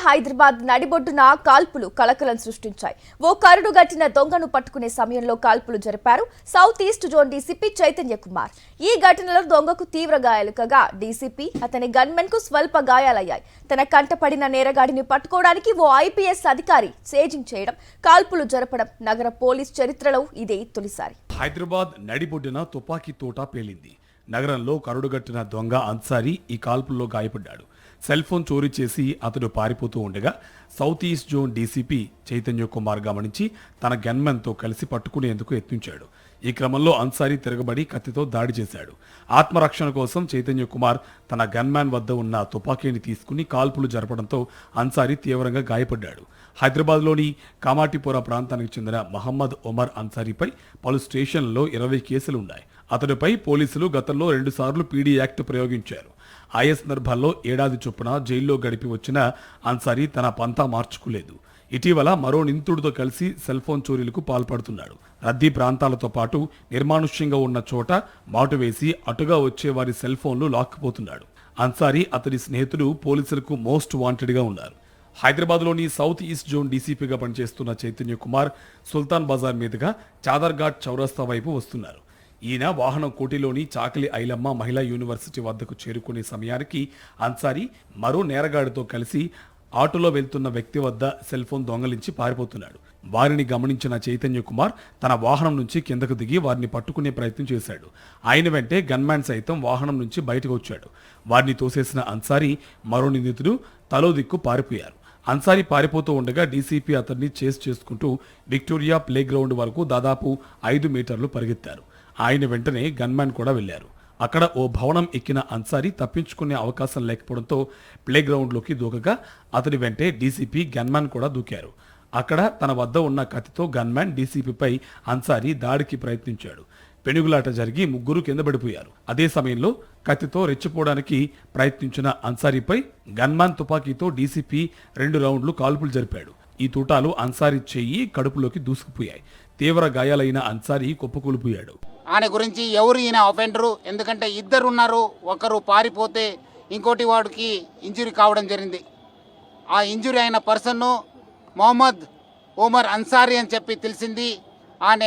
హైదరాబాద్ నడిబొడ్డున కాల్పులు కలకలం సృష్టించాయి. ఓ కరుడుగట్టిన దొంగను పట్టుకునే సమయంలో కాల్పులు జరిపారు south east zone DCP Chaitanya Kumar. ఈ ఘటనలో దొంగకు తీవ్ర గాయాలు కాగా డీసీపీ అతని గన్మెన్ కు స్వల్ప గాయాలయ్యాయి. తన కంటపడిన నేరగాడిని పట్టుకోవడానికి ఓ ఐపీఎస్ అధికారి సేజింగ్ చేయడం, కాల్పులు జరపడం నగర పోలీస్ చరిత్రలో ఇదే తొలిసారి. హైదరాబాద్ నడిబొడ్డున తుపాకీ తోట పేలింది. నగరంలో కరుడుగట్టిన దొంగ అన్సారీ ఈ కాల్పుల్లో గాయపడ్డాడు. సెల్ ఫోన్ చోరీ చేసి అతడు పారిపోతూ ఉండగా south east zone DCP Chaitanya Kumar గమనించి తన గన్మెన్తో కలిసి పట్టుకునేందుకు యత్నించాడు. ఈ క్రమంలో అన్సారీ తిరగబడి కత్తితో దాడి చేశాడు. ఆత్మరక్షణ కోసం చైతన్య కుమార్ తన గన్మ్యాన్ వద్ద ఉన్న తుపాకీని తీసుకుని కాల్పులు జరపడంతో అన్సారీ తీవ్రంగా గాయపడ్డాడు. హైదరాబాద్లోని కామాటిపుర ప్రాంతానికి చెందిన మహమ్మద్ ఒమర్ అన్సారీపై పలు స్టేషన్లలో 20 కేసులున్నాయి. అతడిపై పోలీసులు గతంలో 2 సార్లు పీడీ యాక్ట్ ప్రయోగించారు. ఆయా సందర్భాల్లో ఏడాది చొప్పున జైల్లో గడిపి వచ్చిన అన్సారీ తన పంతా మార్చుకోలేదు. ఇటీవల మరో నిందితుడితో కలిసి సెల్ ఫోన్ చోరీలకు పాల్పడుతున్నాడు. రద్దీ ప్రాంతాలతో పాటు నిర్మానుష్యంగా ఉన్న చోట మాటు వేసి అటుగా వచ్చే వారి సెల్ ఫోన్లు లాక్కుపోతున్నాడు. అన్సారీ అతడి స్నేహితుడు పోలీసులకు మోస్ట్ వాంటెడ్గా ఉన్నారు. హైదరాబాద్లోని సౌత్ ఈస్ట్ జోన్ డీసీపీగా పనిచేస్తున్న చైతన్య కుమార్ సుల్తాన్ బజార్ మీదుగా చాదర్ఘాట్ చౌరస్తా వైపు వస్తున్నారు. ఈయన వాహనం కోటిలోని చాకలి ఐలమ్మ మహిళా యూనివర్సిటీ వద్దకు చేరుకునే సమయానికి అన్సారీ మరో నేరగాడితో కలిసి ఆటోలో వెళ్తున్న వ్యక్తి వద్ద సెల్ ఫోన్ దొంగలించి పారిపోతున్నాడు. వారిని గమనించిన చైతన్య కుమార్ తన వాహనం నుంచి కిందకు దిగి వారిని పట్టుకునే ప్రయత్నం చేశాడు. ఆయన వెంటే గన్మ్యాన్ సైతం వాహనం నుంచి బయటకు వచ్చాడు. వారిని తోసేసిన అన్సారీ మరో నిందితుడు తలో దిక్కు పారిపోయారు. అన్సారీ పారిపోతూ ఉండగా డీసీపీ అతన్ని చేస్ చేసుకుంటూ విక్టోరియా ప్లే గ్రౌండ్ వరకు దాదాపు 5 మీటర్లు పరిగెత్తారు. ఆయన వెంటనే గన్మ్యాన్ కూడా వెళ్లారు. అక్కడ ఓ భవనం ఎక్కిన అన్సారీ తప్పించుకునే అవకాశం లేకపోవడంతో ప్లే గ్రౌండ్లోకి దూకగా అతడి వెంటే డీసీపీ గన్మ్యాన్ కూడా దూకారు. అక్కడ తన వద్ద ఉన్న కత్తితో గన్మ్యాన్ డీసీపీపై అన్సారీ దాడికి ప్రయత్నించాడు. పెనుగులాట జరిగి ముగ్గురు కింద పడిపోయారు. అదే సమయంలో కత్తితో రెచ్చిపోవడానికి ప్రయత్నించిన అన్సారీపై గన్మ్యాన్ తుపాకీతో డీసీపీ 2 రౌండ్లు కాల్పులు జరిపాడు. ఈ తూటాలు అన్సారీ చెయ్యి కడుపులోకి దూసుకుపోయాయి. తీవ్ర గాయాలైన అన్సారీ కుప్పకూలిపోయాడు. ఆయన గురించి ఎవరు ఈయన అఫెండరు, ఎందుకంటే ఇద్దరు ఉన్నారు. ఒకరు పారిపోతే ఇంకోటి వాడికి ఇంజురీ కావడం జరిగింది. ఆ ఇంజురీ అయిన పర్సన్ను మొహమ్మద్ ఒమర్ అన్సారీ అని చెప్పి తెలిసింది. ఆయన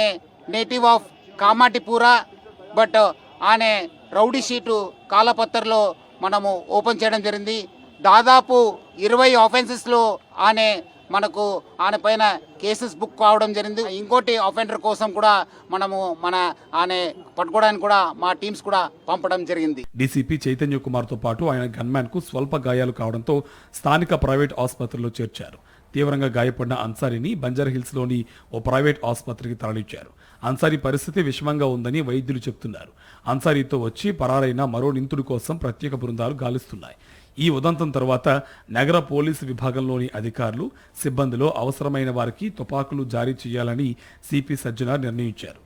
నేటివ్ ఆఫ్ కామాటిపురా, బట్ ఆయన రౌడీ షీటు కాలపత్రలో మనము ఓపెన్ చేయడం జరిగింది. దాదాపు 20 ఆఫెన్సెస్లో ఆయన పైన కేసెస్ బుక్ కావడం జరిగింది. ఇంకోటి అఫెండర్ కోసం కూడా మనము ఆయన పట్టుకోవడానికి కూడా మా టీమ్స్ కూడా పంపడం జరిగింది. డీసీపీ చైతన్య కుమార్తో పాటు ఆయన గన్మ్యాన్ కు స్వల్ప గాయాలు కావడంతో స్థానిక ప్రైవేట్ ఆసుపత్రిలో చేర్చారు. తీవ్రంగా గాయపడిన అన్సారీని బంజారాహిల్స్లోని ఓ ప్రైవేట్ ఆసుపత్రికి తరలించారు. అన్సారీ పరిస్థితి విషమంగా ఉందని వైద్యులు చెబుతున్నారు. అన్సారీతో వచ్చి పరారైన మరో నిందితుడి కోసం ప్రత్యేక బృందాలు గాలిస్తున్నాయి. ఈ ఉదంతం తర్వాత నగర పోలీసు విభాగంలోని అధికారులు, సిబ్బందిలో అవసరమైన వారికి తుపాకులు జారీ చేయాలని సిపి సజ్జనార్ నిర్ణయించారు.